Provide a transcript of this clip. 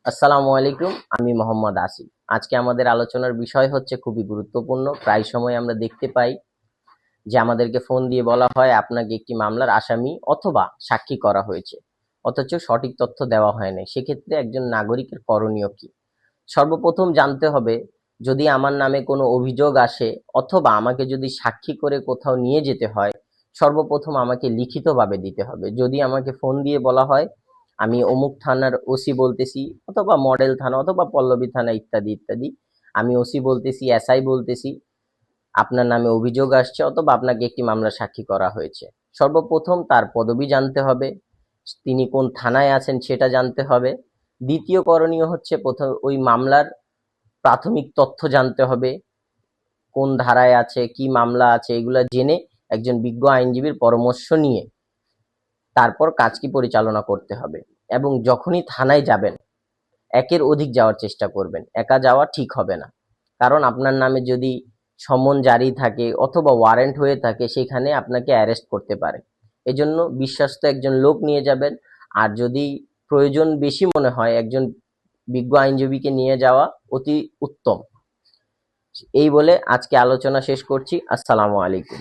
আসসালামু আলাইকুম। আমি মোহাম্মদ আসিফ। আজকে আমাদের আলোচনার বিষয় হচ্ছে খুবই গুরুত্বপূর্ণ। প্রায় সময় আমরা দেখতে পাই যে আমাদেরকে ফোন দিয়ে বলা হয় আপনাকে একটি মামলার আসামি অথবা সাক্ষী করা হয়েছে, অথচ সঠিক তথ্য দেওয়া হয় নাই। সেক্ষেত্রে একজন নাগরিকের করণীয় কি? সর্বপ্রথম জানতে হবে, যদি আমার নামে কোনো অভিযোগ আসে অথবা আমাকে যদি সাক্ষী করে কোথাও নিয়ে যেতে হয়, সর্বপ্রথম আমাকে লিখিতভাবে দিতে হবে। যদি আমাকে ফোন দিয়ে বলা হয় আমি অমুক থানার ওসি বলতেছি, অথবা মডেল থানা অথবা পল্লবী থানা ইত্যাদি ইত্যাদি, আমি ওসি বলতেছি, এসআই বলতেছি, আপনার নামে অভিযোগ আসছে অথবা আপনাকে একটি মামলা সাক্ষী করা হয়েছে, সর্বপ্রথম তার পদবি জানতে হবে, তিনি কোন থানায় আছেন সেটা জানতে হবে। দ্বিতীয় করণীয় হচ্ছে প্রথম ওই মামলার প্রাথমিক তথ্য জানতে হবে, কোন ধারায় আছে, কি মামলা আছে, এগুলা জেনে একজন বিজ্ঞ আইনজীবীর পরামর্শ নিয়ে তারপর কাজটি পরিচালনা করতে হবে। এবং যখনই থানায় যাবেন, একের অধিক যাওয়ার চেষ্টা করবেন, একা যাওয়া ঠিক হবে না। কারণ আপনার নামে যদি সমন জারি থাকে অথবা ওয়ারেন্ট হয়ে থাকে, সেখানে আপনাকে অ্যারেস্ট করতে পারে। এজন্য বিশ্বস্ত একজন লোক নিয়ে যাবেন। আর যদি প্রয়োজন বেশি মনে হয়, একজন বিজ্ঞ আইনজীবীকে নিয়ে যাওয়া অতি উত্তম। এই বলে আজকে আলোচনা শেষ করছি। আসসালামু আলাইকুম।